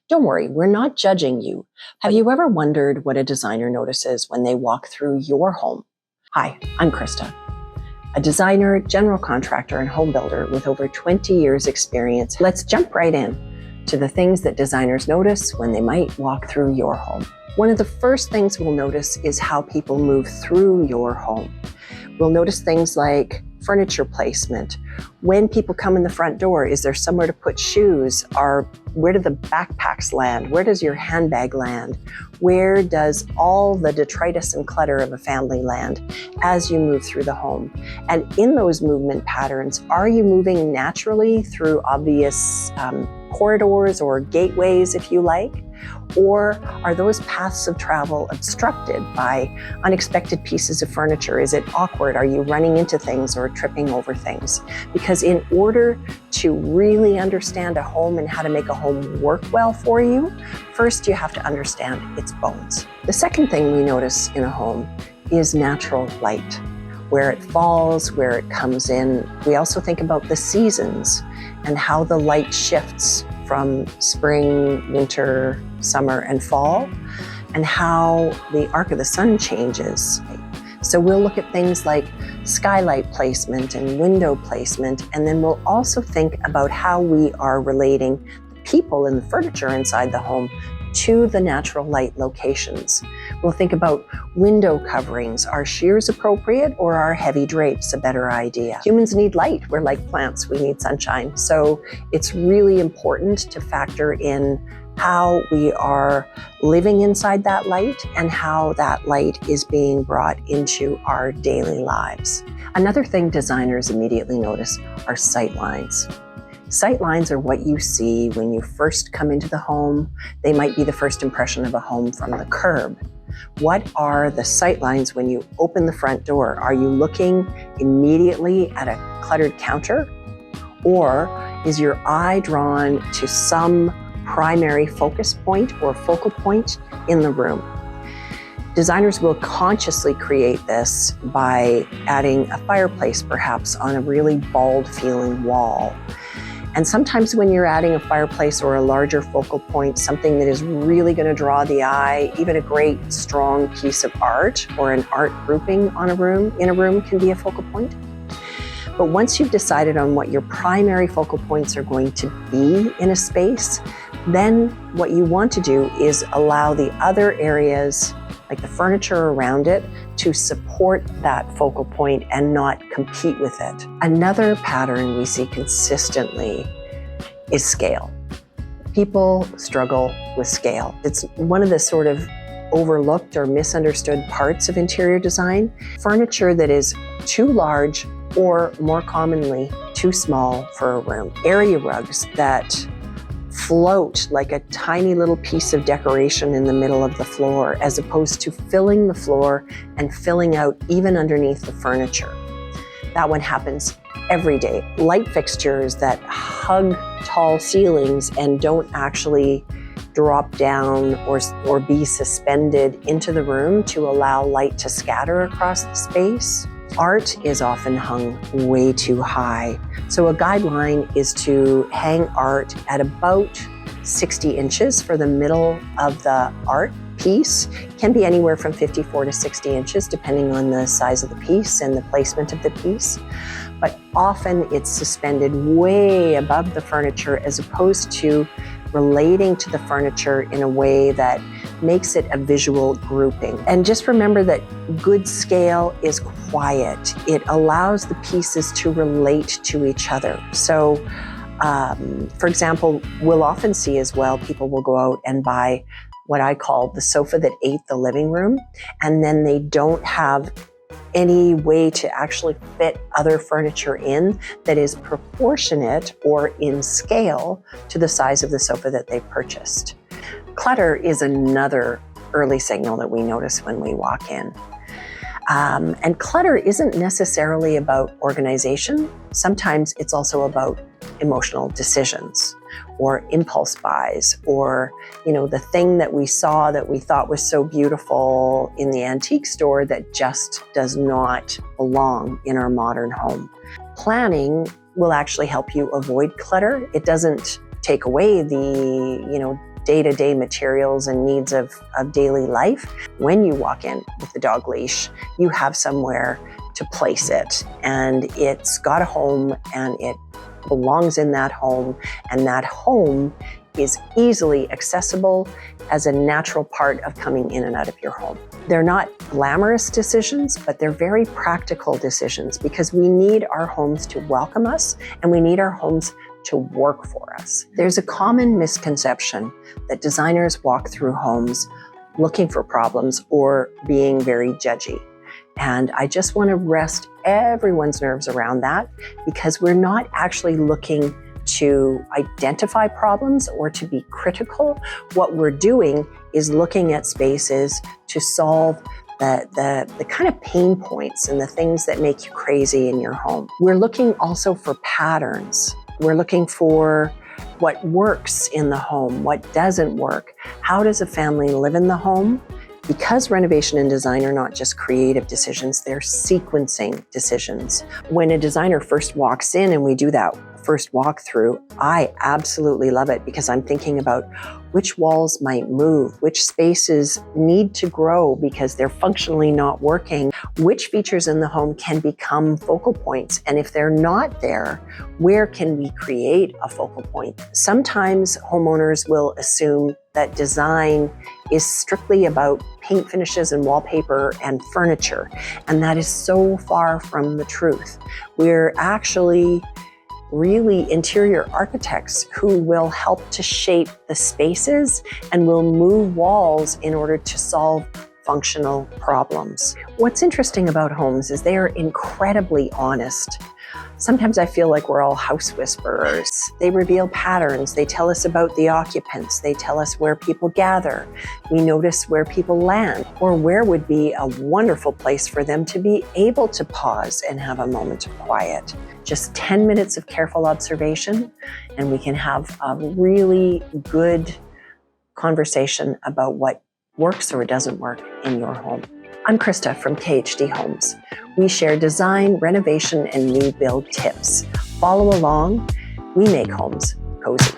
Don't worry, we're not judging you. Have you ever wondered what a designer notices when they walk through your home? Hi, I'm Krista, a designer, general contractor, and home builder with over 20 years experience. Let's jump right in to the things that designers notice when they might walk through your home. One of the first things we'll notice is how people move through your home. We'll notice things like furniture placement. When people come in the front door, is there somewhere to put shoes? Where do the backpacks land? Where does your handbag land? Where does all the detritus and clutter of a family land as you move through the home? And in those movement patterns, are you moving naturally through obvious corridors or gateways, if you like? Or are those paths of travel obstructed by unexpected pieces of furniture? Is it awkward? Are you running into things or tripping over things? Because in order to really understand a home and how to make a home work well for you, first you have to understand its bones. The second thing we notice in a home is natural light, where it falls, where it comes in. We also think about the seasons and how the light shifts from spring, winter, summer, and fall, and how the arc of the sun changes. So we'll look at things like skylight placement and window placement, and then we'll also think about how we are relating the people and the furniture inside the home to the natural light locations. We'll think about window coverings. Are sheers appropriate or are heavy drapes a better idea? Humans need light. We're like plants. We need sunshine. So it's really important to factor in how we are living inside that light and how that light is being brought into our daily lives. Another thing designers immediately notice are sightlines. Sightlines are what you see when you first come into the home. They might be the first impression of a home from the curb. What are the sightlines when you open the front door? Are you looking immediately at a cluttered counter? Or is your eye drawn to some primary focus point or focal point in the room? Designers will consciously create this by adding a fireplace perhaps on a really bald feeling wall. And sometimes when you're adding a fireplace or a larger focal point, something that is really going to draw the eye, even a great strong piece of art or an art grouping in a room can be a focal point. But once you've decided on what your primary focal points are going to be in a space, then what you want to do is allow the other areas, like the furniture around it, to support that focal point and not compete with it. Another pattern we see consistently is scale. People struggle with scale. It's one of the sort of overlooked or misunderstood parts of interior design. Furniture that is too large or, more commonly, too small for a room. Area rugs that float like a tiny little piece of decoration in the middle of the floor, as opposed to filling the floor and filling out even underneath the furniture. That one happens every day. Light fixtures that hug tall ceilings and don't actually drop down or be suspended into the room to allow light to scatter across the space. Art is often hung way too high. So a guideline is to hang art at about 60 inches for the middle of the art piece. It can be anywhere from 54 to 60 inches, depending on the size of the piece and the placement of the piece. But often it's suspended way above the furniture as opposed to relating to the furniture in a way that makes it a visual grouping. And just remember that good scale is quiet. It allows the pieces to relate to each other. So, for example, we'll often see as well, people will go out and buy what I call the sofa that ate the living room, and then they don't have any way to actually fit other furniture in that is proportionate or in scale to the size of the sofa that they purchased. Clutter is another early signal that we notice when we walk in. And clutter isn't necessarily about organization. Sometimes it's also about emotional decisions or impulse buys, or, the thing that we saw that we thought was so beautiful in the antique store that just does not belong in our modern home. Planning will actually help you avoid clutter. It doesn't take away the, day-to-day materials and needs of daily life. When you walk in with the dog leash, you have somewhere to place it, and it's got a home, and it belongs in that home, and that home is easily accessible as a natural part of coming in and out of your home. They're not glamorous decisions, but they're very practical decisions because we need our homes to welcome us, and we need our homes to work for us. There's a common misconception that designers walk through homes looking for problems or being very judgy. And I just want to rest everyone's nerves around that, because we're not actually looking to identify problems or to be critical. What we're doing is looking at spaces to solve the kind of pain points and the things that make you crazy in your home. We're looking also for patterns. We're looking for what works in the home, what doesn't work. How does a family live in the home? Because renovation and design are not just creative decisions, they're sequencing decisions. When a designer first walks in and we do that first walkthrough, I absolutely love it, because I'm thinking about which walls might move, which spaces need to grow because they're functionally not working, which features in the home can become focal points, and if they're not there, where can we create a focal point? Sometimes homeowners will assume that design is strictly about paint finishes and wallpaper and furniture, and that is so far from the truth. We're actually really interior architects who will help to shape the spaces and will move walls in order to solve functional problems. What's interesting about homes is they are incredibly honest. Sometimes I feel like we're all house whisperers. They reveal patterns. They tell us about the occupants. They tell us where people gather. We notice where people land, or where would be a wonderful place for them to be able to pause and have a moment of quiet. Just 10 minutes of careful observation, and we can have a really good conversation about what works or doesn't work in your home. I'm Krista from KHD Homes. We share design, renovation, and new build tips. Follow along. We make homes cozy.